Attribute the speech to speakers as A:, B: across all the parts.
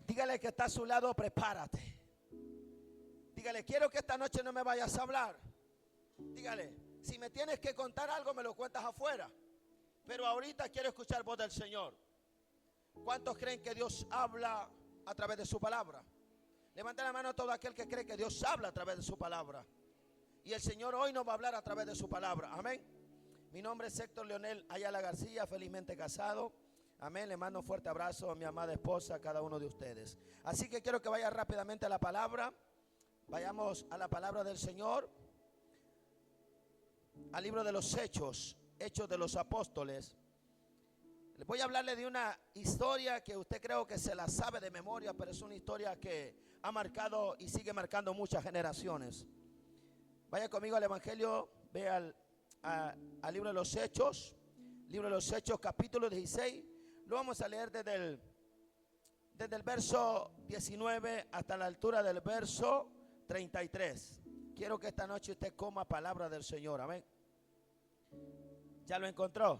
A: Dígale que está a su lado, prepárate. Dígale, quiero que esta noche no me vayas a hablar. Dígale, si me tienes que contar algo, me lo cuentas afuera. Pero ahorita quiero escuchar voz del Señor. ¿Cuántos creen que Dios habla a través de su palabra? Levanta la mano a todo aquel que cree que Dios habla a través de su palabra. Y el Señor hoy nos va a hablar a través de su palabra. Amén. Mi nombre es Héctor Leonel Ayala García, felizmente casado. Amén. Le mando un fuerte abrazo a mi amada esposa, a cada uno de ustedes. Así que quiero que vaya rápidamente a la palabra. Vayamos a la palabra del Señor. Al libro de los Hechos, Hechos de los Apóstoles. Les voy a hablarle de una historia que usted creo que se la sabe de memoria, pero es una historia que ha marcado y sigue marcando muchas generaciones. Vaya conmigo al Evangelio, ve al libro de los Hechos, capítulo 16. Lo vamos a leer desde el verso 19 hasta la altura del verso 33. Quiero que esta noche usted coma palabra del Señor, amén. ¿Ya lo encontró?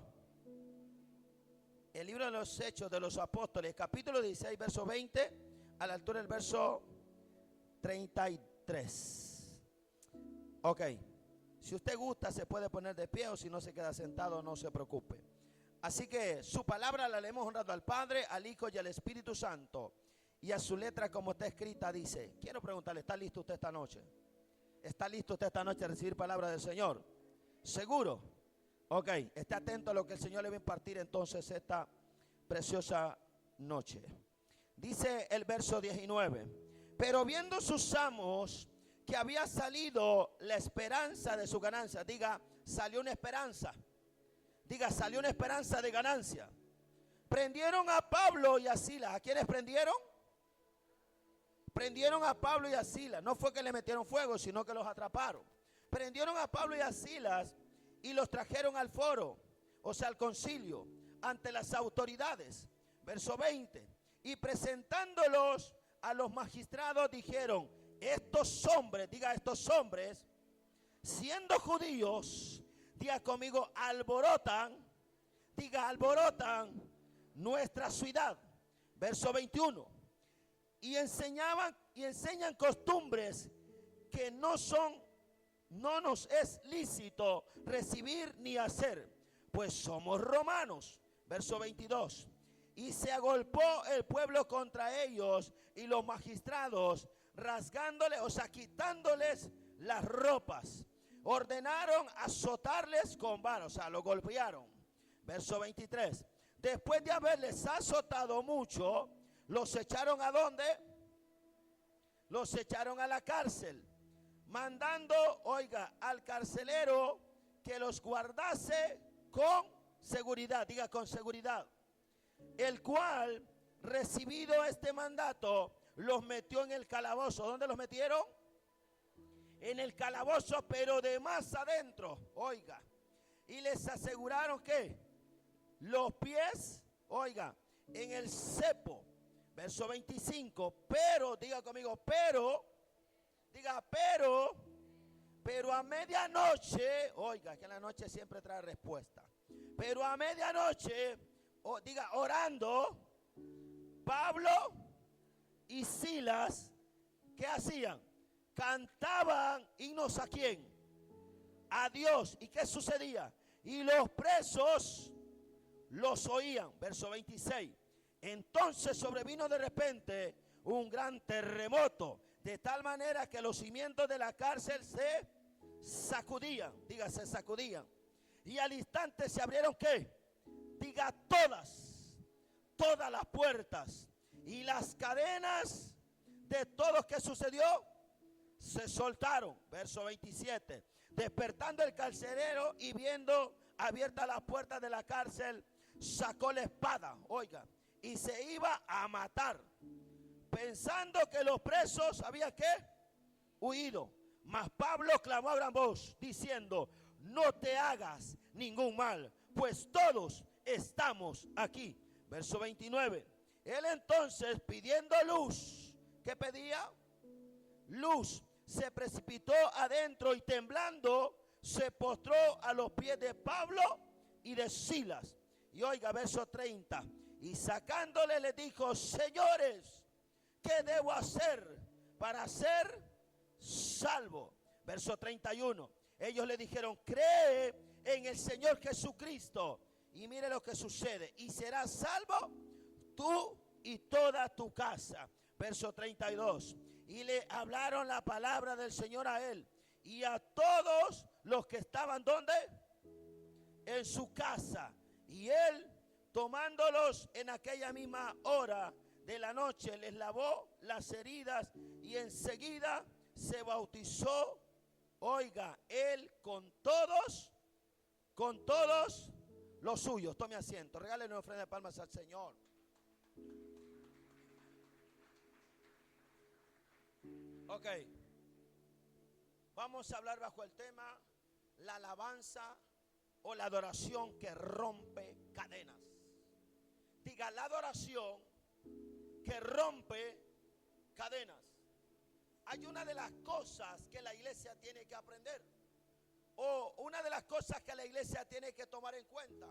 A: El libro de los Hechos de los Apóstoles, capítulo 16, verso 20, a la altura del verso 33. Ok, si usted gusta se puede poner de pie, o si no se queda sentado, no se preocupe. Así que su palabra la leemos honrando al Padre, al Hijo y al Espíritu Santo. Y a su letra como está escrita dice, quiero preguntarle, ¿está listo usted esta noche? ¿Está listo usted esta noche a recibir palabra del Señor? ¿Seguro? Ok, esté atento a lo que el Señor le va a impartir entonces esta preciosa noche. Dice el verso 19, pero viendo sus amos que había salido la esperanza de su ganancia. Diga, salió una esperanza. Diga, salió una esperanza de ganancia. Prendieron a Pablo y a Silas. ¿A quiénes prendieron? Prendieron a Pablo y a Silas. No fue que le metieron fuego, sino que los atraparon. Prendieron a Pablo y a Silas y los trajeron al foro, o sea, al concilio, ante las autoridades. Verso 20. Y presentándolos a los magistrados dijeron, estos hombres, diga estos hombres, siendo judíos, diga conmigo, alborotan, diga alborotan nuestra ciudad. Verso 21. Y enseñan costumbres que no nos es lícito recibir ni hacer, pues somos romanos. Verso 22. Y se agolpó el pueblo contra ellos y los magistrados, rasgándoles, o sea, quitándoles las ropas, ordenaron azotarles con vara, o sea, lo golpearon. Verso 23. Después de haberles azotado mucho, los echaron ¿a dónde? Los echaron a la cárcel, mandando, oiga, al carcelero que los guardase con seguridad, diga con seguridad, el cual, recibido este mandato, los metió en el calabozo. ¿Dónde los metieron? En el calabozo, pero de más adentro, oiga, y les aseguraron que los pies, oiga, en el cepo. Verso 25, pero, diga conmigo, pero, diga, pero a medianoche, oiga, que la noche siempre trae respuesta. Pero a medianoche, diga, orando, Pablo y Silas, ¿qué hacían? Cantaban himnos ¿a quién? A Dios. ¿Y qué sucedía? Y los presos los oían. Verso 26. Entonces sobrevino de repente un gran terremoto, de tal manera que los cimientos de la cárcel se sacudían, diga, se sacudían. Y al instante se abrieron, ¿qué? Diga, todas las puertas y las cadenas de todos, ¿qué sucedió? Se soltaron. Verso 27. Despertando el carcelero y viendo abiertas las puertas de la cárcel, sacó la espada, oiga, y se iba a matar, pensando que los presos habían ¿qué? Huido. Mas Pablo clamó a gran voz, diciendo, no te hagas ningún mal, pues todos estamos aquí. Verso 29. Él entonces, pidiendo luz, ¿qué pedía? Luz. Se precipitó adentro y temblando se postró a los pies de Pablo y de Silas. Y oiga, verso 30. Y sacándole le dijo: señores, ¿qué debo hacer para ser salvo? Verso 31. Ellos le dijeron: cree en el Señor Jesucristo y mire lo que sucede, y serás salvo tú y toda tu casa. Verso 32. Y le hablaron la palabra del Señor a él y a todos los que estaban, ¿dónde? En su casa. Y él, tomándolos en aquella misma hora de la noche, les lavó las heridas y enseguida se bautizó. Oiga, él con todos los suyos. Tome asiento, regale una ofrenda de palmas al Señor. Ok, vamos a hablar bajo el tema la alabanza o la adoración que rompe cadenas. Diga, la adoración que rompe cadenas. Hay una de las cosas que la iglesia tiene que aprender, o una de las cosas que la iglesia tiene que tomar en cuenta.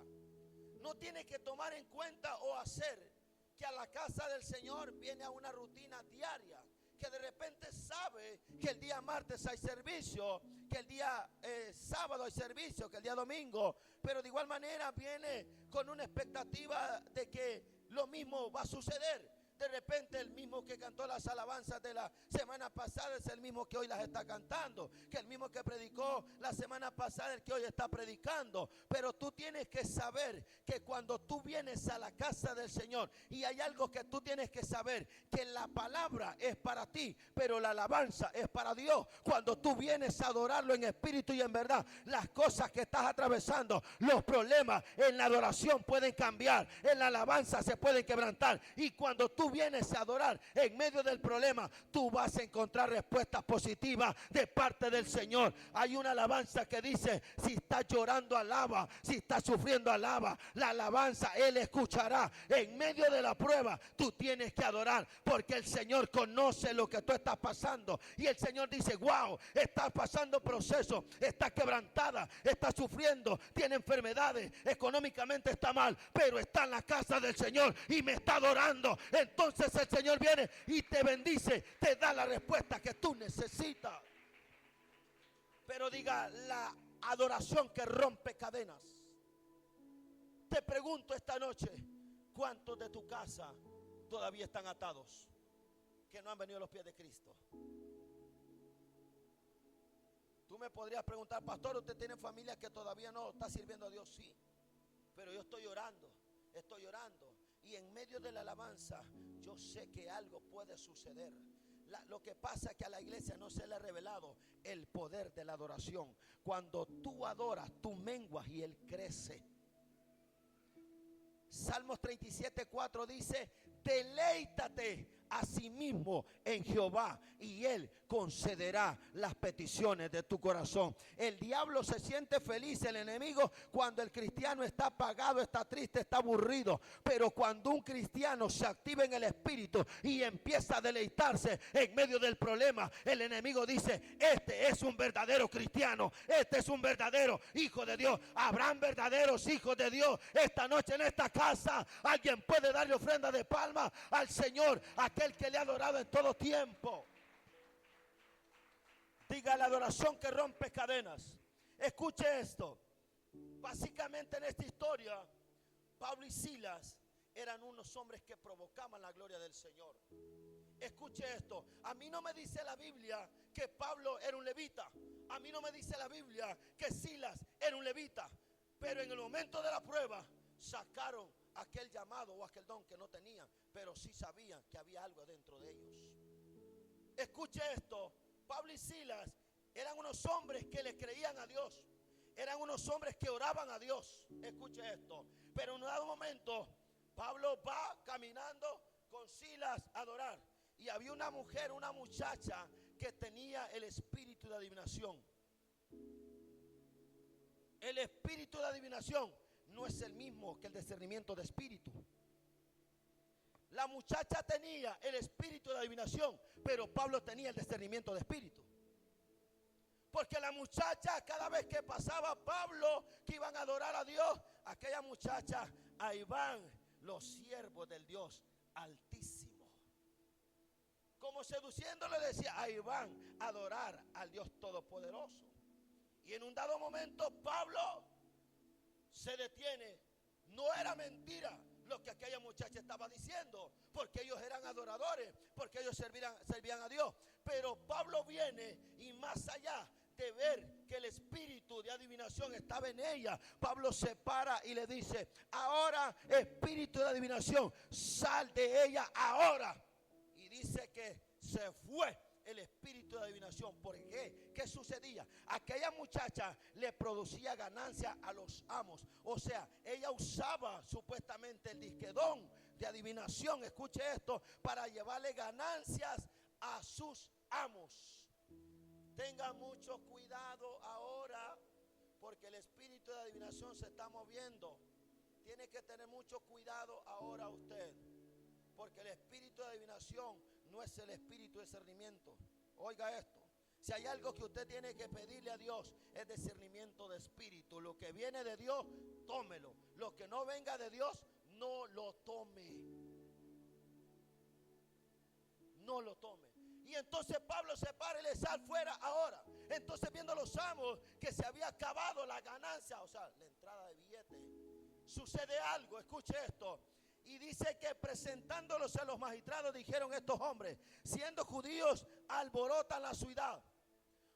A: No tiene que tomar en cuenta o hacer que a la casa del Señor viene a una rutina diaria, que de repente sabe que el día martes hay servicio, que el día sábado hay servicio, que el día domingo, pero de igual manera viene con una expectativa de que lo mismo va a suceder. De repente el mismo que cantó las alabanzas de la semana pasada es el mismo que hoy las está cantando, que el mismo que predicó la semana pasada es el que hoy está predicando. Pero tú tienes que saber que cuando tú vienes a la casa del Señor, y hay algo que tú tienes que saber, que la palabra es para ti, pero la alabanza es para Dios. Cuando tú vienes a adorarlo en espíritu y en verdad, las cosas que estás atravesando, los problemas en la adoración pueden cambiar, en la alabanza se pueden quebrantar. Y cuando tú vienes a adorar en medio del problema, tú vas a encontrar respuestas positivas de parte del Señor. Hay una alabanza que dice: si estás llorando, alaba; si estás sufriendo, alaba. La alabanza Él escuchará. En medio de la prueba tú tienes que adorar, porque el Señor conoce lo que tú estás pasando. Y el Señor dice: wow, estás pasando proceso, estás quebrantada, estás sufriendo, tiene enfermedades, económicamente está mal, pero está en la casa del Señor y me está adorando. Entonces el Señor viene y te bendice, te da la respuesta que tú necesitas. Pero diga, la adoración que rompe cadenas. Te pregunto esta noche: ¿cuántos de tu casa todavía están atados, que no han venido a los pies de Cristo? Tú me podrías preguntar: pastor, ¿usted tiene familia que todavía no está sirviendo a Dios? Sí, pero yo estoy orando. Y en medio de la alabanza yo sé que algo puede suceder. Lo que pasa es que a la iglesia no se le ha revelado el poder de la adoración. Cuando tú adoras, tú menguas y Él crece. Salmos 37:4 dice: deleítate a sí mismo en Jehová y Él concederá las peticiones de tu corazón. El diablo se siente feliz, el enemigo, cuando el cristiano está apagado, está triste, está aburrido. Pero cuando un cristiano se activa en el espíritu y empieza a deleitarse en medio del problema, el enemigo dice: este es un verdadero cristiano, este es un verdadero hijo de Dios. Habrán verdaderos hijos de Dios esta noche en esta casa. Alguien puede darle ofrenda de palma al Señor, aquel que le ha adorado en todo tiempo. Diga, la adoración que rompe cadenas. Escuche esto. Básicamente en esta historia, Pablo y Silas eran unos hombres que provocaban la gloria del Señor. Escuche esto. A mí no me dice la Biblia que Pablo era un levita. A mí no me dice la Biblia que Silas era un levita. Pero en el momento de la prueba sacaron aquel llamado o aquel don que no tenían, pero sí sabían que había algo dentro de ellos. Escuche esto. Pablo y Silas eran unos hombres que le creían a Dios. Eran unos hombres que oraban a Dios. Escuche esto. Pero en un dado momento, Pablo va caminando con Silas a adorar. Y había una mujer, una muchacha, que tenía el espíritu de adivinación. El espíritu de adivinación no es el mismo que el discernimiento de espíritu. La muchacha tenía el espíritu de adivinación, pero Pablo tenía el discernimiento de espíritu. Porque la muchacha, cada vez que pasaba Pablo, que iban a adorar a Dios, aquella muchacha, ahí van los siervos del Dios Altísimo. Como seduciéndole decía, ahí van a adorar al Dios Todopoderoso. Y en un dado momento Pablo se detiene. No era mentira lo que aquella muchacha estaba diciendo, porque ellos eran adoradores, porque ellos servían a Dios. Pero Pablo viene y más allá de ver que el espíritu de adivinación estaba en ella, Pablo se para y le dice, ahora espíritu de adivinación, sal de ella ahora. Y dice que se fue el espíritu de adivinación. ¿Por qué? ¿Qué sucedía? Aquella muchacha le producía ganancia a los amos. O sea, ella usaba supuestamente el disquedón de adivinación, escuche esto, para llevarle ganancias a sus amos. Tenga mucho cuidado ahora, porque el espíritu de adivinación se está moviendo. Tiene que tener mucho cuidado ahora usted, porque el espíritu de adivinación no es el espíritu de discernimiento. Oiga esto, si hay algo que usted tiene que pedirle a Dios, es discernimiento de espíritu. Lo que viene de Dios, tómelo. Lo que no venga de Dios, no lo tome. No lo tome. Y entonces Pablo se para y le sale fuera ahora. Entonces, viendo los amos que se había acabado la ganancia, o sea, la entrada de billete, sucede algo, escuche esto. Y dice que presentándolos a los magistrados, dijeron estos hombres, siendo judíos, alborotan la ciudad.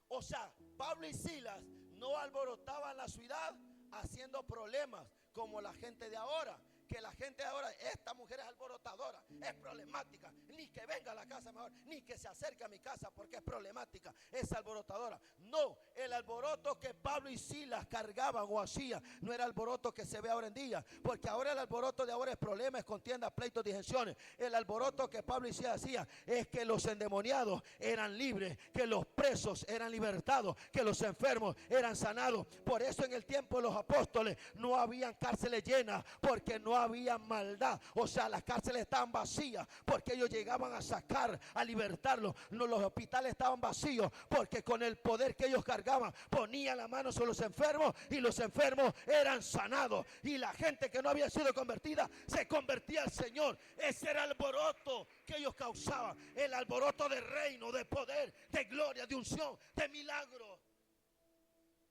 A: O sea, Pablo y Silas no alborotaban la ciudad haciendo problemas como la gente de ahora. Que la gente de ahora, esta mujer es alborotadora, es problemática, ni que venga a la casa mejor, ni que se acerque a mi casa porque es problemática, es alborotadora. No, el alboroto que Pablo y Silas cargaban o hacían no era el alboroto que se ve ahora en día, porque ahora el alboroto de ahora es problemas, contiendas, pleitos, disensiones. El alboroto que Pablo y Silas hacían es que los endemoniados eran libres, que los presos eran libertados, que los enfermos eran sanados. Por eso en el tiempo de los apóstoles no habían cárceles llenas, porque no había maldad. O sea, las cárceles estaban vacías porque ellos llegaban a sacar, a libertarlos. No, los hospitales estaban vacíos porque con el poder que ellos cargaban ponían la mano sobre los enfermos y los enfermos eran sanados. Y la gente que no había sido convertida se convertía al Señor. Ese era el alboroto que ellos causaban, el alboroto de reino, de poder, de gloria, de unción, de milagro.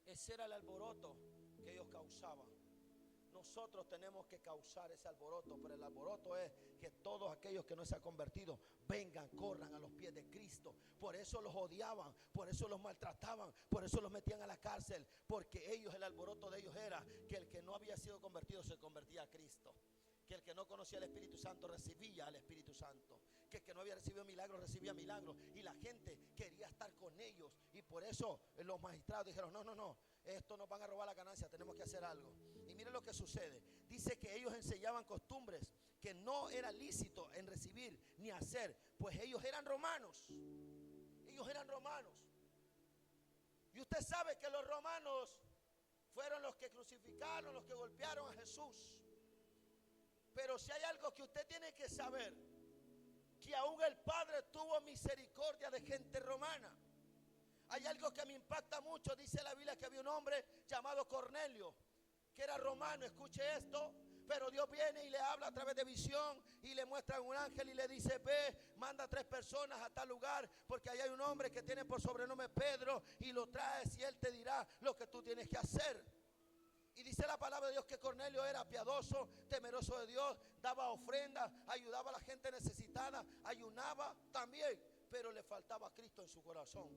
A: Ese era el alboroto que ellos causaban. Nosotros tenemos que causar ese alboroto, pero el alboroto es que todos aquellos que no se han convertido vengan, corran a los pies de Cristo. Por eso los odiaban, por eso los maltrataban, por eso los metían a la cárcel, porque ellos, el alboroto de ellos era que el que no había sido convertido se convertía a Cristo, que el que no conocía al Espíritu Santo recibía al Espíritu Santo, que el que no había recibido milagros recibía milagros, y la gente quería estar con ellos. Y por eso los magistrados dijeron, no, esto nos van a robar la ganancia, tenemos que hacer algo. Y miren lo que sucede. Dice que ellos enseñaban costumbres que no era lícito en recibir ni hacer, pues ellos eran romanos. Ellos eran romanos. Y usted sabe que los romanos fueron los que crucificaron, los que golpearon a Jesús. Pero si hay algo que usted tiene que saber, que aún el Padre tuvo misericordia de gente romana. Hay algo que me impacta mucho. Dice la Biblia que había un hombre llamado Cornelio, que era romano, escuche esto. Pero Dios viene y le habla a través de visión y le muestra un ángel y le dice, ve, manda 3 personas a tal lugar, porque ahí hay un hombre que tiene por sobrenombre Pedro, y lo traes y él te dirá lo que tú tienes que hacer. Y dice la palabra de Dios que Cornelio era piadoso, temeroso de Dios, daba ofrendas, ayudaba a la gente necesitada, ayunaba también, pero le faltaba a Cristo en su corazón.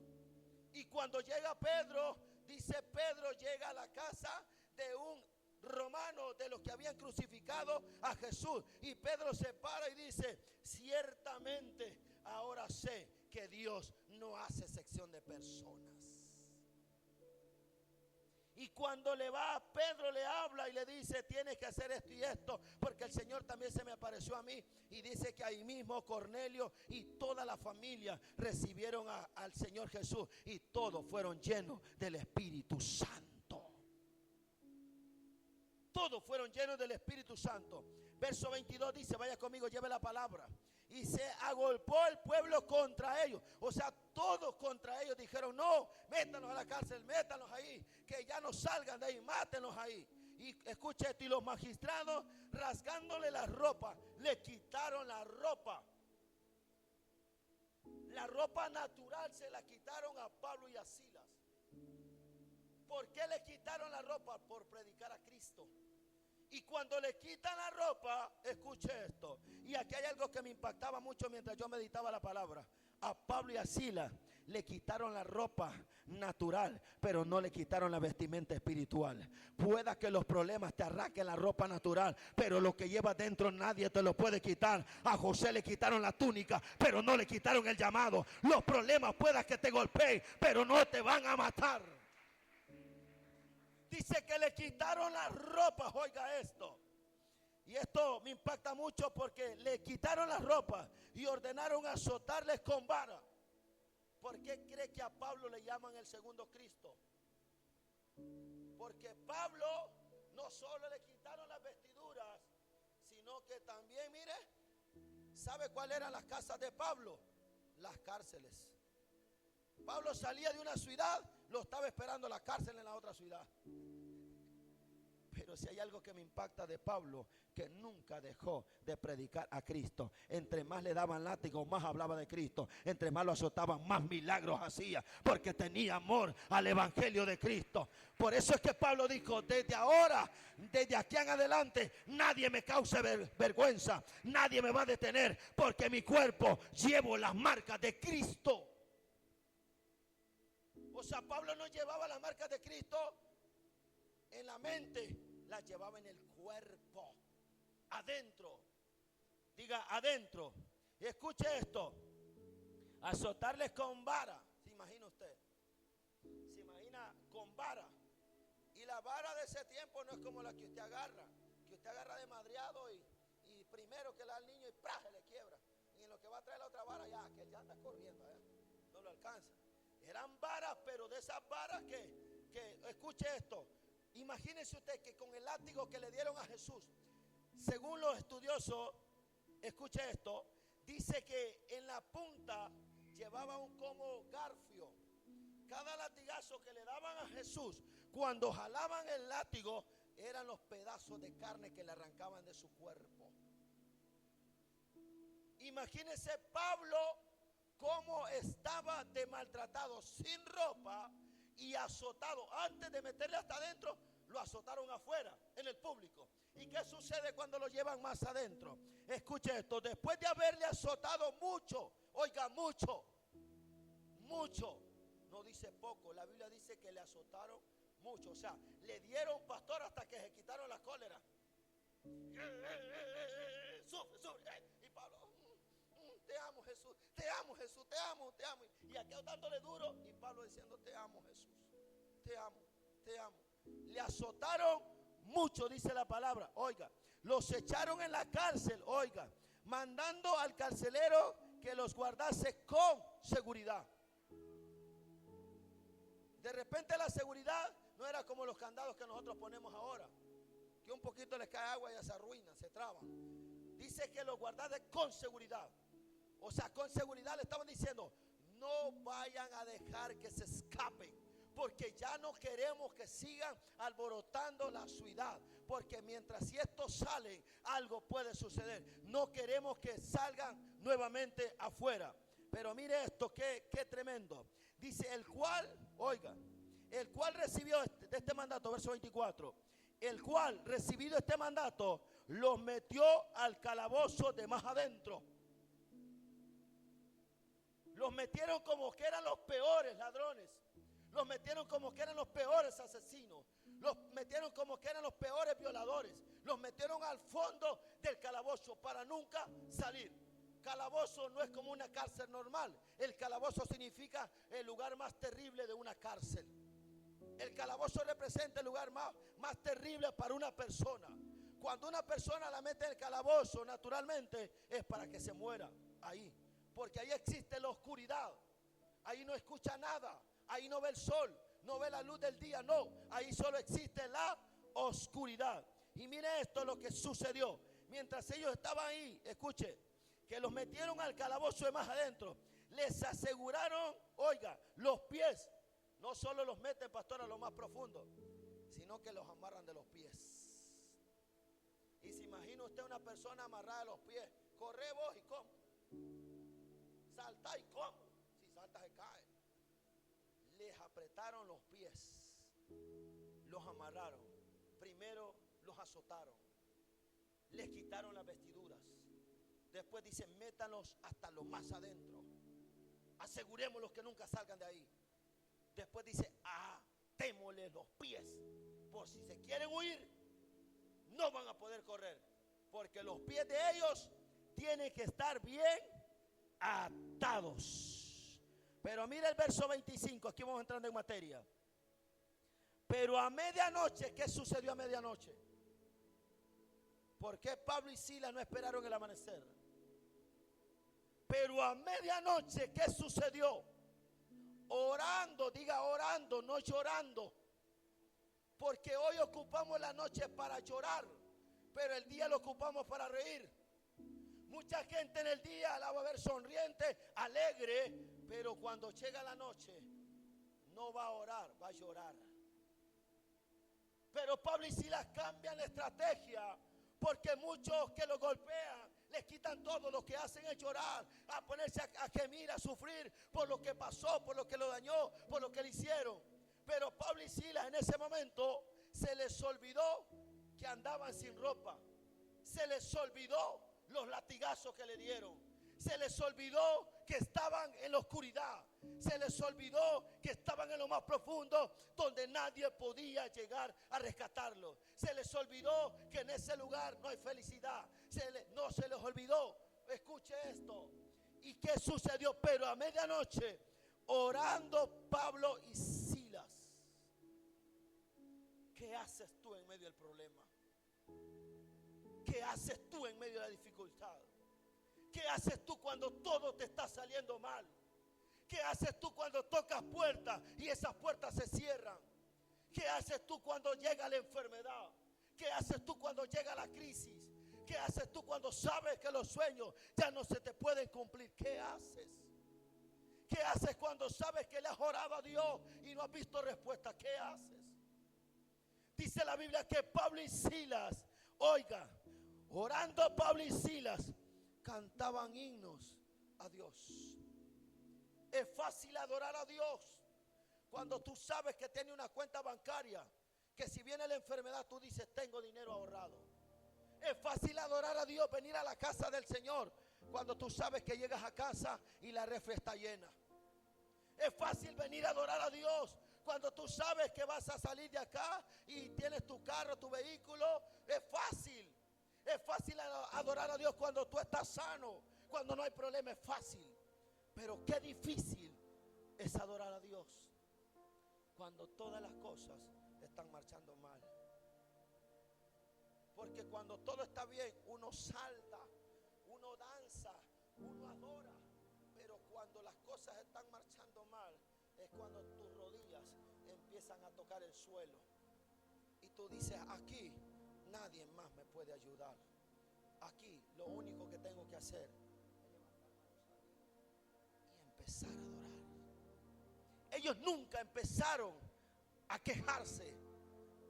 A: Y cuando llega Pedro, dice Pedro llega a la casa de un romano, de los que habían crucificado a Jesús, y Pedro se para y dice, ciertamente ahora sé que Dios no hace excepción de personas. Y cuando le va a Pedro, le habla y le dice, tienes que hacer esto y esto, porque el Señor también se me apareció a mí. Y dice que ahí mismo Cornelio y toda la familia recibieron al Señor Jesús, y todos fueron llenos del Espíritu Santo. Todos fueron llenos del Espíritu Santo. Verso 22 dice, vaya conmigo, lleve la palabra. Y se agolpó el pueblo contra ellos. O sea, todos contra ellos dijeron, no, métanos a la cárcel, métanos ahí, que ya no salgan de ahí, mátenos ahí. Y escucha esto, y los magistrados rasgándole la ropa, le quitaron la ropa. La ropa natural se la quitaron a Pablo y a Silas. ¿Por qué le quitaron la ropa? Por predicar a Cristo. Y cuando le quitan la ropa, escuche esto. Y aquí hay algo que me impactaba mucho mientras yo meditaba la palabra. A Pablo y a Silas le quitaron la ropa natural, pero no le quitaron la vestimenta espiritual. Pueda que los problemas te arranquen la ropa natural, pero lo que llevas dentro nadie te lo puede quitar. A José le quitaron la túnica, pero no le quitaron el llamado. Los problemas pueda que te golpeen, pero no te van a matar. Dice que le quitaron las ropas, oiga esto. Y esto me impacta mucho porque le quitaron las ropas y ordenaron azotarles con vara. ¿Por qué cree que a Pablo le llaman el segundo Cristo? Porque Pablo no solo le quitaron las vestiduras, sino que también, mire, ¿sabe cuáles eran las casas de Pablo? Las cárceles. Pablo salía de una ciudad, lo estaba esperando la cárcel en la otra ciudad. Pero si hay algo que me impacta de Pablo, que nunca dejó de predicar a Cristo. Entre más le daban látigo, más hablaba de Cristo. Entre más lo azotaban, más milagros hacía, porque tenía amor al evangelio de Cristo. Por eso es que Pablo dijo: desde ahora, desde aquí en adelante, nadie me cause vergüenza, nadie me va a detener, porque mi cuerpo llevo las marcas de Cristo. O sea, Pablo no llevaba las marcas de Cristo en la mente, las llevaba en el cuerpo, adentro. Diga adentro. Y escuche esto: azotarles con vara. ¿Se imagina usted? ¿Se imagina con vara? Y la vara de ese tiempo no es como la que usted agarra de madreado y primero que le da al niño y ¡prá! Se le quiebra. Y en lo que va a traer la otra vara, ya, que él ya anda corriendo, no lo alcanza. Eran varas, pero de esas varas que escuche esto. Imagínese usted que con el látigo que le dieron a Jesús, según los estudiosos, escuche esto, dice que en la punta llevaba un como garfio. Cada latigazo que le daban a Jesús, cuando jalaban el látigo, eran los pedazos de carne que le arrancaban de su cuerpo. Imagínese Pablo cómo estaba de maltratado, sin ropa y azotado. Antes de meterle hasta adentro, lo azotaron afuera, en el público. ¿Y qué sucede cuando lo llevan más adentro? Escuche esto: después de haberle azotado mucho, oiga, mucho, no dice poco, la Biblia dice que le azotaron mucho. O sea, le dieron, pastor, hasta que se quitaron la cólera. Sufre. Y Pablo: te amo, Jesús, te amo, Jesús, te amo. Y aquello dándole duro, y Pablo diciendo: te amo, Jesús, te amo. Le azotaron mucho, dice la palabra. Oiga, los echaron en la cárcel, oiga, mandando al carcelero que los guardase con seguridad. De repente la seguridad no era como los candados que nosotros ponemos ahora, que un poquito les cae agua y ya se arruinan, se traban. Dice que los guardase con seguridad. O sea, con seguridad le estaban diciendo: no vayan a dejar que se escapen, porque ya no queremos que sigan alborotando la ciudad, porque mientras si estos salen, algo puede suceder. No queremos que salgan nuevamente afuera. Pero mire esto, qué tremendo. Dice: el cual recibió este mandato, verso 24, el cual recibido este mandato, los metió al calabozo de más adentro. Los metieron como que eran los peores ladrones. Los metieron como que eran los peores asesinos. Los metieron como que eran los peores violadores. Los metieron al fondo del calabozo para nunca salir. Calabozo no es como una cárcel normal. El calabozo significa el lugar más terrible de una cárcel. El calabozo representa el lugar más terrible para una persona. Cuando una persona la mete en el calabozo, naturalmente es para que se muera ahí. Porque ahí existe la oscuridad. Ahí no escucha nada. Ahí no ve el sol, no ve la luz del día, no. Ahí solo existe la oscuridad. Y mire esto lo que sucedió. Mientras ellos estaban ahí, escuche, que los metieron al calabozo de más adentro, les aseguraron, oiga, los pies. No solo los meten, pastor, a lo más profundo, sino que los amarran de los pies. Y se imagina usted una persona amarrada a los pies. Corre vos y cómo. Salta y cómo. Si salta se cae. Les apretaron los pies. Los amarraron. Primero los azotaron. Les quitaron las vestiduras. Después dicen, métanos hasta lo más adentro. Asegurémoslos que nunca salgan de ahí. Después dice, atémosles los pies. Por si se quieren huir, no van a poder correr. Porque los pies de ellos tienen que estar bien atados. Pero mira el verso 25, aquí vamos entrando en materia. Pero a medianoche, ¿qué sucedió a medianoche? ¿Por qué Pablo y Silas no esperaron el amanecer? Pero a medianoche, ¿qué sucedió? Orando, diga orando, no llorando. Porque hoy ocupamos la noche para llorar, pero el día lo ocupamos para reír. Mucha gente en el día la va a ver sonriente, alegre, pero cuando llega la noche no va a orar, va a llorar. Pero Pablo y Silas cambian la estrategia, porque muchos que lo golpean les quitan todo, lo que hacen es llorar, a ponerse a gemir, a sufrir por lo que pasó, por lo que lo dañó, por lo que le hicieron. Pero Pablo y Silas en ese momento se les olvidó que andaban sin ropa. Se les olvidó los latigazos que le dieron. Se les olvidó que estaban en la oscuridad. Se les olvidó que estaban en lo más profundo, donde nadie podía llegar a rescatarlos. Se les olvidó que en ese lugar no hay felicidad. No se les olvidó. Escuche esto. ¿Y qué sucedió? Pero a medianoche, orando Pablo y Silas. ¿Qué haces tú en medio del problema? ¿Qué haces tú en medio de la dificultad? ¿Qué haces tú cuando todo te está saliendo mal? ¿Qué haces tú cuando tocas puertas y esas puertas se cierran? ¿Qué haces tú cuando llega la enfermedad? ¿Qué haces tú cuando llega la crisis? ¿Qué haces tú cuando sabes que los sueños ya no se te pueden cumplir? ¿Qué haces? ¿Qué haces cuando sabes que le has orado a Dios y no has visto respuesta? ¿Qué haces? Dice la Biblia que Pablo y Silas, oiga, orando Pablo y Silas, cantaban himnos a Dios. Es fácil adorar a Dios cuando tú sabes que tiene una cuenta bancaria, que si viene la enfermedad tú dices, tengo dinero ahorrado. Es fácil adorar a Dios, venir a la casa del Señor, cuando tú sabes que llegas a casa y la refri está llena. Es fácil venir a adorar a Dios cuando tú sabes que vas a salir de acá y tienes tu carro, tu vehículo. Es fácil. Es fácil adorar a Dios cuando tú estás sano, cuando no hay problema, es fácil. Pero qué difícil es adorar a Dios cuando todas las cosas están marchando mal. Porque cuando todo está bien, uno salta, uno danza, uno adora. Pero cuando las cosas están marchando mal, es cuando tus rodillas empiezan a tocar el suelo. Y tú dices, aquí nadie más me puede ayudar. Aquí lo único que tengo que hacer es levantar manos arriba y empezar a adorar. Ellos nunca empezaron a quejarse,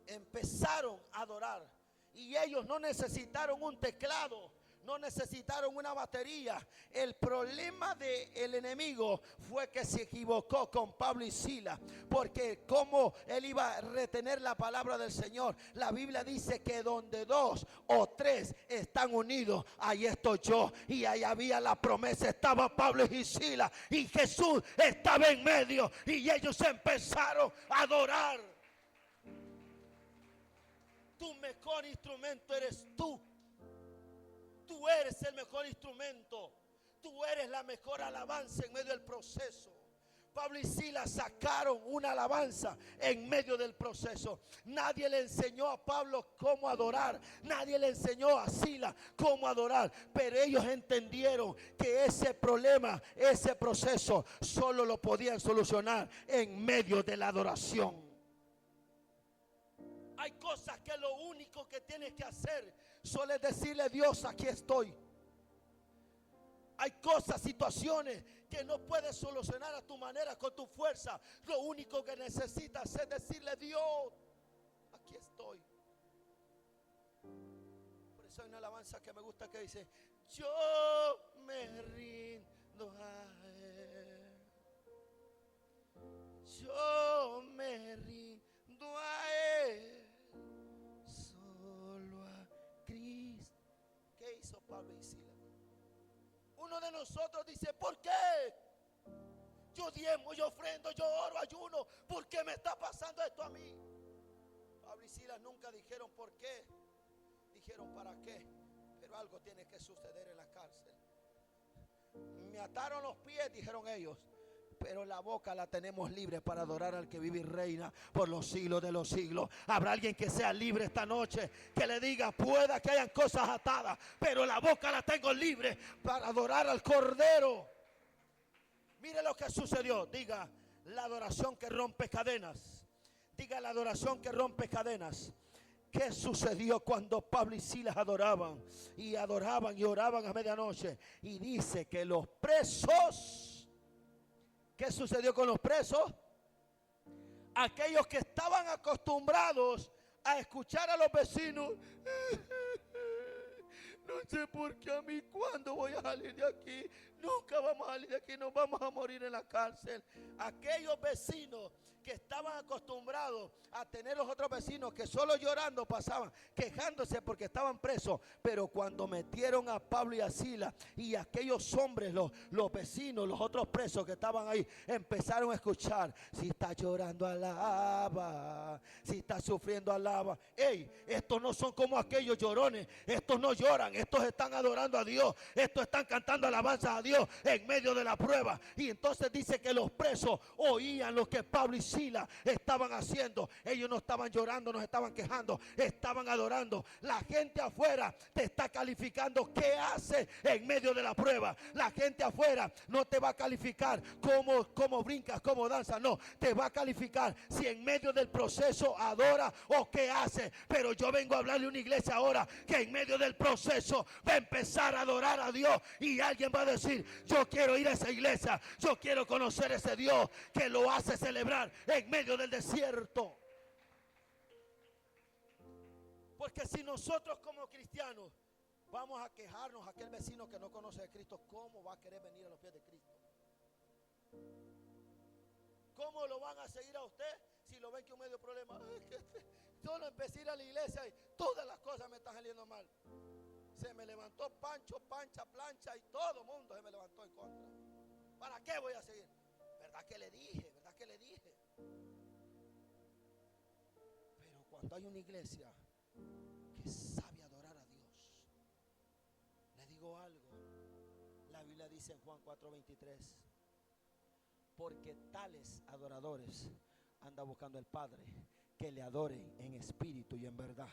A: empezaron a adorar. Y ellos no necesitaron un teclado, no necesitaron una batería. El problema del enemigo fue que se equivocó con Pablo y Silas, porque como él iba a retener la palabra del Señor. La Biblia dice que donde 2 o 3 están unidos, ahí estoy yo. Y ahí había la promesa, estaba Pablo y Silas, y Jesús estaba en medio, y ellos empezaron a adorar. Tu mejor instrumento eres tú. Tú eres el mejor instrumento. Tú eres la mejor alabanza en medio del proceso. Pablo y Silas sacaron una alabanza en medio del proceso. Nadie le enseñó a Pablo cómo adorar. Nadie le enseñó a Silas cómo adorar. Pero ellos entendieron que ese problema, ese proceso, solo lo podían solucionar en medio de la adoración. Hay cosas que lo único que tienes que hacer solo es decirle a Dios, aquí estoy. Hay cosas, situaciones que no puedes solucionar a tu manera, con tu fuerza. Lo único que necesitas es decirle, Dios, aquí estoy. Por alabanza, hay una alabanza que me gusta que dice: yo me rindo a Él. Yo me rindo a Él. Solo a Cristo. ¿Qué hizo Pablo y Silas? Uno de nosotros dice: ¿por qué? Yo diezmo, yo ofrendo, yo oro, ayuno. ¿Por qué me está pasando esto a mí? Pablo y Silas nunca dijeron por qué. Dijeron para qué. Pero algo tiene que suceder en la cárcel. Me ataron los pies, dijeron ellos, pero la boca la tenemos libre para adorar al que vive y reina por los siglos de los siglos. Habrá alguien que sea libre esta noche, que le diga: pueda que hayan cosas atadas, pero la boca la tengo libre para adorar al Cordero. Mire lo que sucedió. Diga: la adoración que rompe cadenas. Diga: la adoración que rompe cadenas. ¿Qué sucedió cuando Pablo y Silas adoraban? Y adoraban y oraban a medianoche. Y dice que los presos, ¿qué sucedió con los presos? Aquellos que estaban acostumbrados a escuchar a los vecinos: no sé por qué a mí, ¿cuándo voy a salir de aquí? Nunca vamos a salir de aquí, nos vamos a morir en la cárcel. Aquellos vecinos que estaban acostumbrados a tener los otros vecinos que solo llorando pasaban, quejándose porque estaban presos. Pero cuando metieron a Pablo y a Silas, y aquellos hombres, los vecinos, los otros presos que estaban ahí, empezaron a escuchar: si está llorando, alaba; si está sufriendo, alaba. Ey, estos no son como aquellos llorones. Estos no lloran, estos están adorando a Dios. Estos están cantando alabanzas a Dios en medio de la prueba. Y entonces dice que los presos oían lo que Pablo y Silas estaban haciendo. Ellos no estaban llorando, no estaban quejando, estaban adorando. La gente afuera te está calificando qué hace en medio de la prueba. La gente afuera no te va a calificar cómo brincas, cómo danzas. No, te va a calificar si en medio del proceso adora o qué hace. Pero yo vengo a hablarle a una iglesia ahora que en medio del proceso va a empezar a adorar a Dios. Y alguien va a decir: yo quiero ir a esa iglesia, yo quiero conocer ese Dios que lo hace celebrar en medio del desierto. Porque si nosotros como cristianos vamos a quejarnos a aquel vecino que no conoce a Cristo, ¿cómo va a querer venir a los pies de Cristo? ¿Cómo lo van a seguir a usted si lo ven que un medio problema? Solo empecé a ir a la iglesia y todas las cosas me están saliendo mal. Se me levantó Pancho, Pancha, Plancha y todo el mundo se me levantó en contra. ¿Para qué voy a seguir? ¿Verdad que le dije? ¿Verdad que le dije? Pero cuando hay una iglesia que sabe adorar a Dios, le digo algo. La Biblia dice en Juan 4:23: porque tales adoradores anda buscando el Padre, que le adoren en espíritu y en verdad.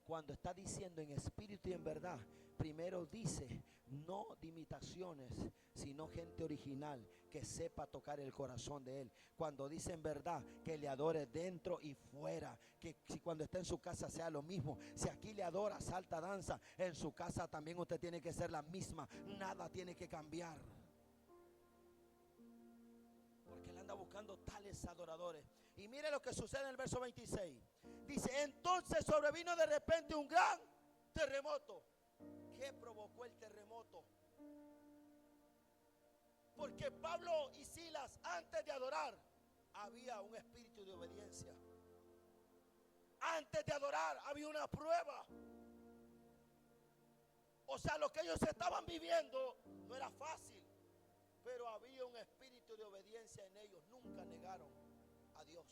A: Cuando está diciendo en espíritu y en verdad, primero dice no de imitaciones, sino gente original que sepa tocar el corazón de Él. Cuando dice en verdad, que le adore dentro y fuera. Que si cuando está en su casa sea lo mismo. Si aquí le adora, salta, danza, en su casa también usted tiene que ser la misma. Nada tiene que cambiar. Porque Él anda buscando tales adoradores. Y mire lo que sucede en el verso 26. Dice: entonces sobrevino de repente un gran terremoto. ¿Qué provocó el terremoto? Porque Pablo y Silas, antes de adorar, había un espíritu de obediencia. Antes de adorar había una prueba. O sea, lo que ellos estaban viviendo no era fácil, pero había un espíritu de obediencia en ellos. Nunca negaron a Dios.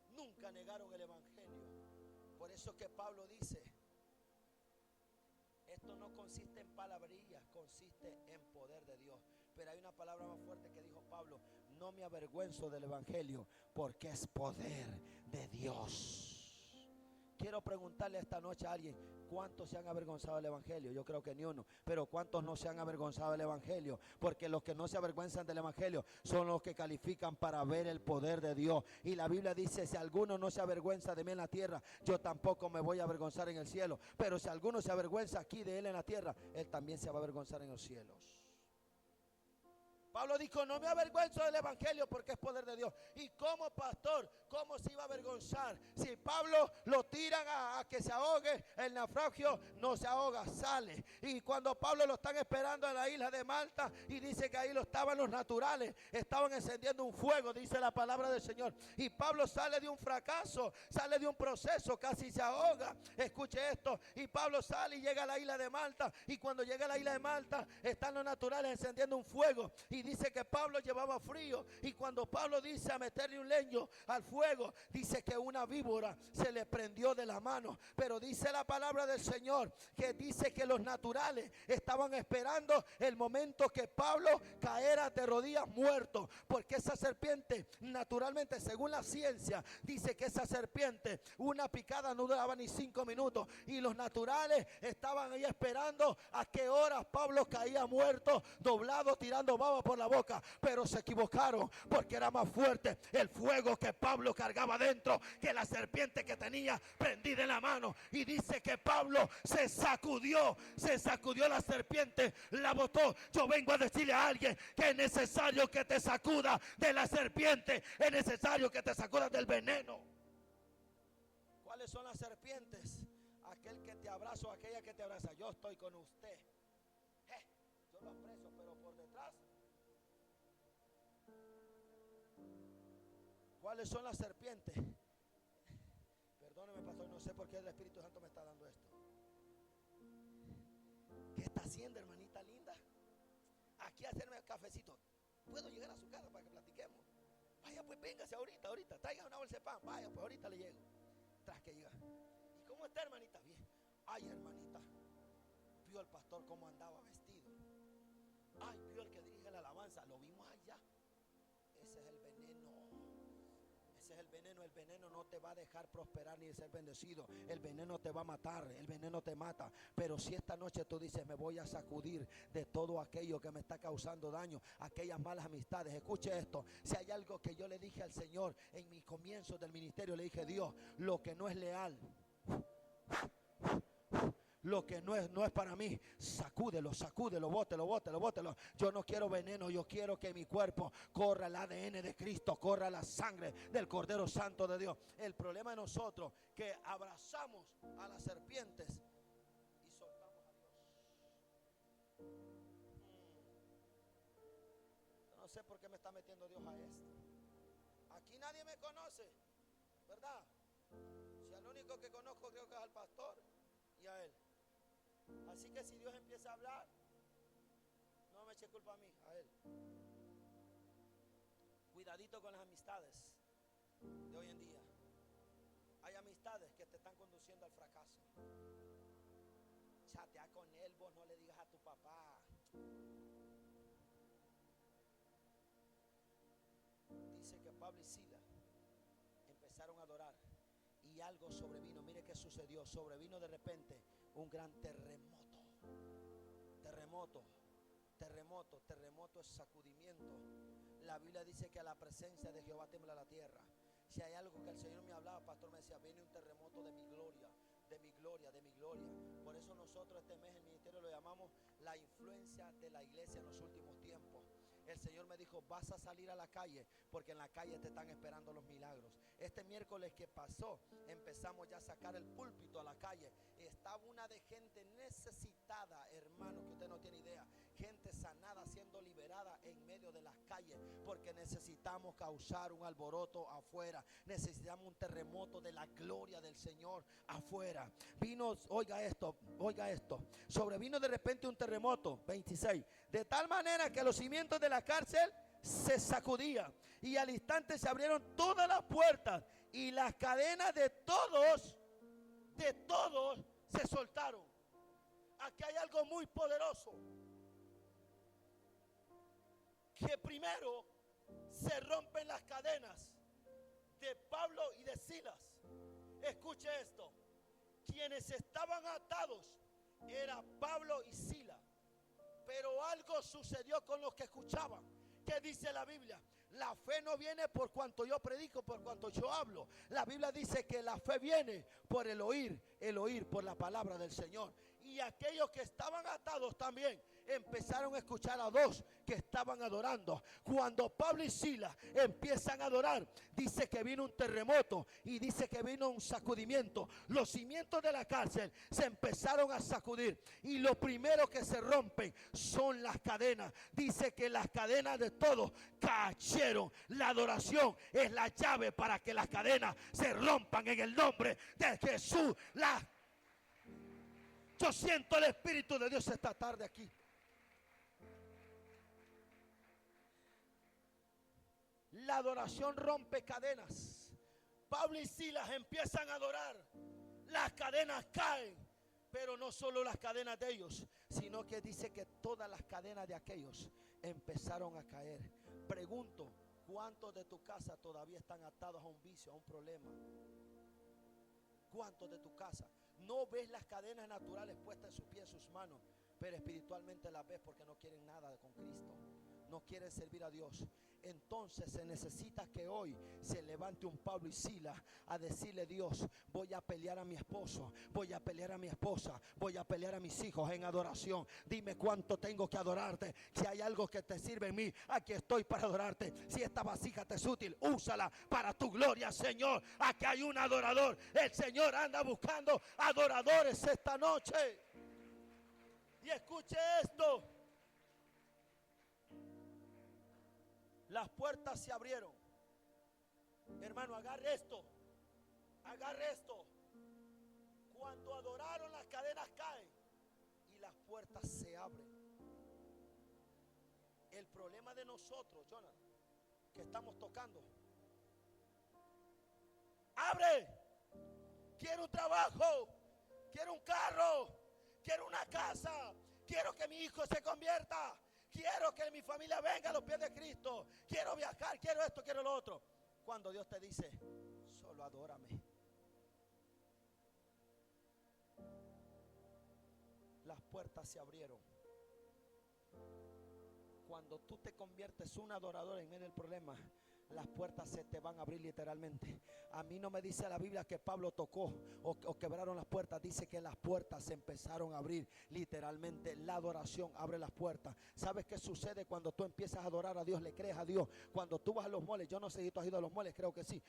A: Nunca negaron el evangelio. Por eso que Pablo dice: esto no consiste en palabrillas, consiste en poder de Dios. Pero hay una palabra más fuerte que dijo Pablo: no me avergüenzo del evangelio, porque es poder de Dios. Quiero preguntarle esta noche a alguien: ¿cuántos se han avergonzado del evangelio? Yo creo que ni uno. Pero ¿cuántos no se han avergonzado del evangelio? Porque los que no se avergüenzan del evangelio son los que califican para ver el poder de Dios. Y la Biblia dice: si alguno no se avergüenza de mí en la tierra, yo tampoco me voy a avergonzar en el cielo. Pero si alguno se avergüenza aquí de Él en la tierra, Él también se va a avergonzar en los cielos. Pablo dijo, no me avergüenzo del evangelio porque es poder de Dios. Y como pastor, ¿cómo se iba a avergonzar? Si Pablo lo tiran a que se ahogue, el naufragio no se ahoga, sale. Y cuando Pablo lo están esperando en la isla de Malta, y dice que ahí lo estaban los naturales, estaban encendiendo un fuego, dice la palabra del Señor. Y Pablo sale de un fracaso, sale de un proceso, casi se ahoga. Escuche esto, y Pablo sale y llega a la isla de Malta. Y cuando llega a la isla de Malta, están los naturales encendiendo un fuego. Y dice que Pablo llevaba frío, y cuando Pablo dice a meterle un leño al fuego, dice que una víbora se le prendió de la mano. Pero dice la palabra del Señor que dice que los naturales estaban esperando el momento que Pablo caera de rodillas muerto, porque esa serpiente naturalmente, según la ciencia, dice que esa serpiente, una picada no duraba ni 5 minutos, y los naturales estaban ahí esperando a qué horas Pablo caía muerto, doblado, tirando baba por la boca. Pero se equivocaron, porque era más fuerte el fuego que Pablo cargaba dentro que la serpiente que tenía prendida en la mano. Y dice que Pablo se sacudió la serpiente, la botó. Yo vengo a decirle a alguien que es necesario que te sacuda de la serpiente, es necesario que te sacudas del veneno. ¿Cuáles son las serpientes? Aquel que te abraza o aquella que te abraza. Yo estoy con usted. Yo lo aprecio, pero por detrás. ¿Cuáles son las serpientes? Perdóneme, pastor, no sé por qué el Espíritu Santo me está dando esto. ¿Qué está haciendo, hermanita linda? Aquí a hacerme el cafecito. ¿Puedo llegar a su casa para que platiquemos? Vaya, pues véngase ahorita. Traiga una bolsa de pan. Vaya, pues ahorita le llego. Tras que llega. ¿Y cómo está, hermanita? Bien. Ay, hermanita, vio el pastor cómo andaba vestido. Ay, vio el que dirige la alabanza. Lo vimos allá. Ese es el veneno. Ese es el veneno. El veneno no te va a dejar prosperar ni ser bendecido. El veneno te va a matar. El veneno te mata. Pero si esta noche tú dices, me voy a sacudir de todo aquello que me está causando daño, aquellas malas amistades. Escuche esto. Si hay algo que yo le dije al Señor en mis comienzos del ministerio, le dije, Dios, lo que no es leal, lo que no es para mí, sacúdelo, bótelo. Yo no quiero veneno, yo quiero que mi cuerpo corra el ADN de Cristo, corra la sangre del Cordero Santo de Dios. El problema de nosotros que abrazamos a las serpientes y soltamos a Dios. No sé por qué me está metiendo Dios a esto. Aquí nadie me conoce, ¿verdad? Si al único que conozco creo que es al pastor y a él. Así que si Dios empieza a hablar, no me eche culpa a mí, a él. Cuidadito con las amistades de hoy en día. Hay amistades que te están conduciendo al fracaso. Chatea con él, vos no le digas a tu papá. Dice que Pablo y Silas empezaron a adorar y algo sobrevino. Mire qué sucedió. Sobrevino de repente un gran terremoto. Terremoto es sacudimiento. La Biblia dice que a la presencia de Jehová tiembla la tierra. Si hay algo que el Señor me hablaba, pastor, me decía, viene un terremoto de mi gloria. Por eso nosotros este mes el ministerio lo llamamos la influencia de la iglesia en los últimos tiempos. El Señor me dijo, vas a salir a la calle, porque en la calle te están esperando los milagros. Este miércoles que pasó, empezamos ya a sacar el púlpito a la calle. Estaba una de gente necesitada, hermano, que usted no tiene idea. Gente sanada, siendo liberada en medio de las calles, porque necesitamos causar un alboroto afuera. Necesitamos un terremoto de la gloria del Señor afuera. Vino, oiga esto. Sobrevino de repente un terremoto, 26. De tal manera que los cimientos de la cárcel se sacudían, y al instante se abrieron todas las puertas, y las cadenas de todos se soltaron. Aquí hay algo muy poderoso. Que primero se rompen las cadenas de Pablo y de Silas. Escuche esto. Quienes estaban atados era Pablo y Silas. Pero algo sucedió con los que escuchaban. ¿Qué dice la Biblia? La fe no viene por cuanto yo predico, por cuanto yo hablo. La Biblia dice que la fe viene por el oír por la palabra del Señor. Y aquellos que estaban atados también empezaron a escuchar a dos que estaban adorando. Cuando Pablo y Silas empiezan a adorar, dice que vino un terremoto y dice que vino un sacudimiento. Los cimientos de la cárcel se empezaron a sacudir y lo primero que se rompen son las cadenas. Dice que las cadenas de todos cayeron. La adoración es la llave para que las cadenas se rompan en el nombre de Jesús. Yo siento el Espíritu de Dios esta tarde aquí. La adoración rompe cadenas. Pablo y Silas empiezan a adorar. Las cadenas caen. Pero no solo las cadenas de ellos, sino que dice que todas las cadenas de aquellos empezaron a caer. Pregunto, ¿cuántos de tu casa todavía están atados a un vicio, a un problema? ¿Cuántos de tu casa? No ves las cadenas naturales puestas en sus pies, en sus manos, pero espiritualmente las ves porque no quieren nada con Cristo. No quieren servir a Dios. Entonces se necesita que hoy se levante un Pablo y Silas a decirle: Dios, voy a pelear a mi esposo, voy a pelear a mi esposa, voy a pelear a mis hijos en adoración. Dime cuánto tengo que adorarte. Si hay algo que te sirve en mí, aquí estoy para adorarte. Si esta vasija te es útil, úsala para tu gloria, Señor. Aquí hay un adorador. El Señor anda buscando adoradores esta noche. Y escuche esto. Las puertas se abrieron. Hermano, agarre esto. Agarre esto. Cuando adoraron, las cadenas caen y las puertas se abren. El problema de nosotros, Jonathan, que estamos tocando: abre. Quiero un trabajo, quiero un carro, quiero una casa, quiero que mi hijo se convierta, quiero que mi familia venga a los pies de Cristo, quiero viajar, quiero esto, quiero lo otro. Cuando Dios te dice: solo adórame. Las puertas se abrieron. Cuando tú te conviertes en un adorador en medio del problema, las puertas se te van a abrir literalmente. A mí no me dice la Biblia que Pablo tocó o quebraron las puertas. Dice que las puertas se empezaron a abrir literalmente. La adoración abre las puertas. ¿Sabes qué sucede cuando tú empiezas a adorar a Dios? Le crees a Dios. Cuando tú vas a los moles, yo no sé si tú has ido a los moles, creo que sí.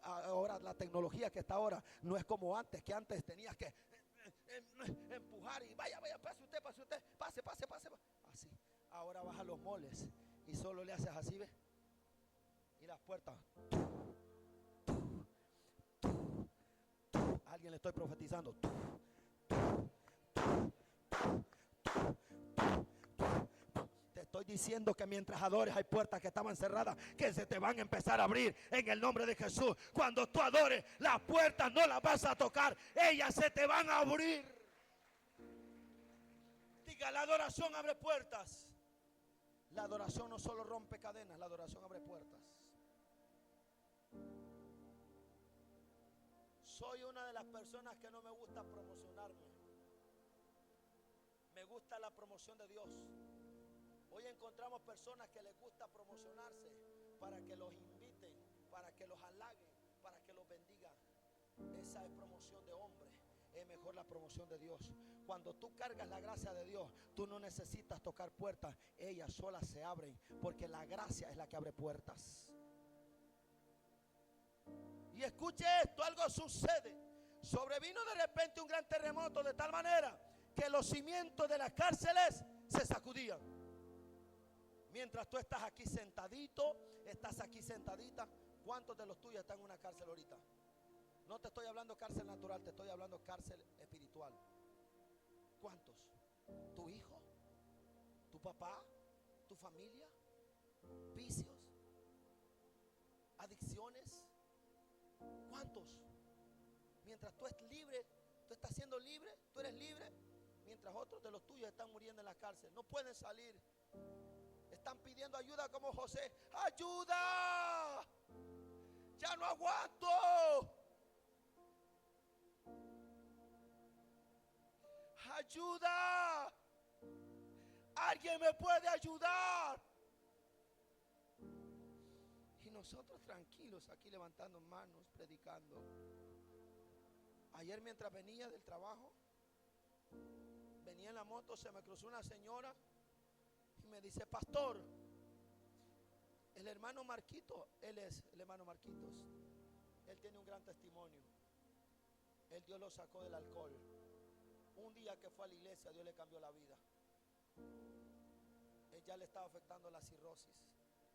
A: Ahora la tecnología que está ahora no es como antes, que antes tenías que empujar y vaya, pase usted, pase. Así. Ahora vas a los moles y solo le haces así, ¿ves? Y las puertas. A alguien le estoy profetizando. Te estoy diciendo que mientras adores hay puertas que estaban cerradas que se te van a empezar a abrir en el nombre de Jesús. Cuando tú adores, las puertas no las vas a tocar, ellas se te van a abrir. Diga: la adoración abre puertas. La adoración no solo rompe cadenas, la adoración abre puertas. Soy una de las personas que no me gusta promocionarme. Me gusta la promoción de Dios. Hoy encontramos personas que les gusta promocionarse para que los inviten, para que los halaguen, para que los bendigan. Esa es promoción de hombre. Es mejor la promoción de Dios. Cuando tú cargas la gracia de Dios, tú no necesitas tocar puertas. Ellas solas se abren, porque la gracia es la que abre puertas. Y escuche esto, algo sucede. Sobrevino de repente un gran terremoto de tal manera que los cimientos de las cárceles se sacudían. Mientras tú estás aquí sentadito, estás aquí sentadita, ¿cuántos de los tuyos están en una cárcel ahorita? No te estoy hablando cárcel natural, te estoy hablando cárcel espiritual. ¿Cuántos? ¿Tu hijo? ¿Tu papá? ¿Tu familia? ¿Vicios? ¿Adicciones? ¿Cuántos? Mientras tú estés libre, tú estás siendo libre, tú eres libre, mientras otros de los tuyos están muriendo en la cárcel, no pueden salir. Están pidiendo ayuda como José. ¡Ayuda! ¡Ya no aguanto! ¡Ayuda! ¿Alguien me puede ayudar? Y nosotros tranquilos aquí levantando manos, predicando. Ayer mientras venía del trabajo, venía en la moto, se me cruzó una señora dice: pastor, el hermano Marquito, él es el hermano Marquitos, él tiene un gran testimonio. Dios lo sacó del alcohol. Un día que fue a la iglesia, Dios le cambió la vida. Ya le estaba afectando la cirrosis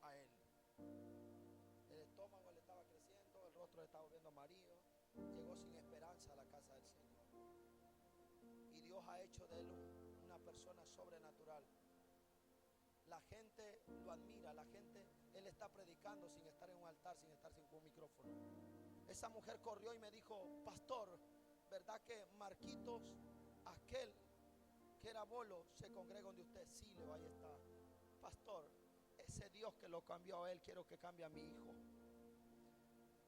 A: a él. El estómago le estaba creciendo, el rostro le estaba volviendo amarillo. Llegó sin esperanza a la casa del Señor. Y Dios ha hecho de él una persona sobrenatural. La gente lo admira, la gente, él está predicando sin estar en un altar, sin estar sin un micrófono. Esa mujer corrió y me dijo: pastor, ¿verdad que Marquitos, aquel que era bolo, se congrega donde usted? Sí, le va, ahí está. Pastor, ese Dios que lo cambió a él, quiero que cambie a mi hijo.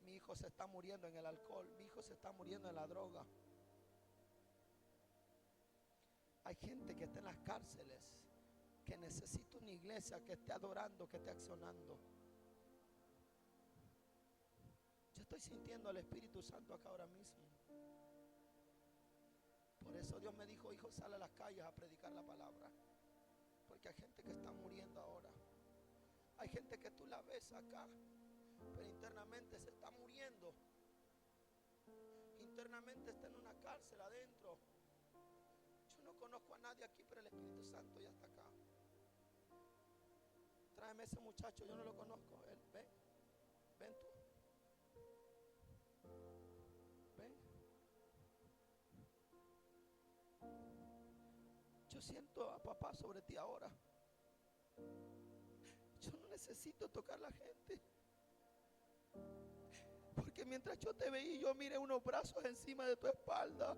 A: Mi hijo se está muriendo en el alcohol, mi hijo se está muriendo en la droga. Hay gente que está en las cárceles, que necesita una iglesia que esté adorando, que esté accionando. Yo estoy sintiendo al Espíritu Santo acá ahora mismo. Por eso Dios me dijo: hijo, sale a las calles a predicar la palabra. Porque hay gente que está muriendo ahora. Hay gente que tú la ves acá, pero internamente se está muriendo. Internamente está en una cárcel adentro. Yo no conozco a nadie aquí, pero el Espíritu Santo ya está acá. Tráeme ese muchacho, yo no lo conozco. Él, ven tú. Ven. Yo siento a papá sobre ti ahora. Yo no necesito tocar a la gente, porque mientras yo te veía, yo miré unos brazos encima de tu espalda.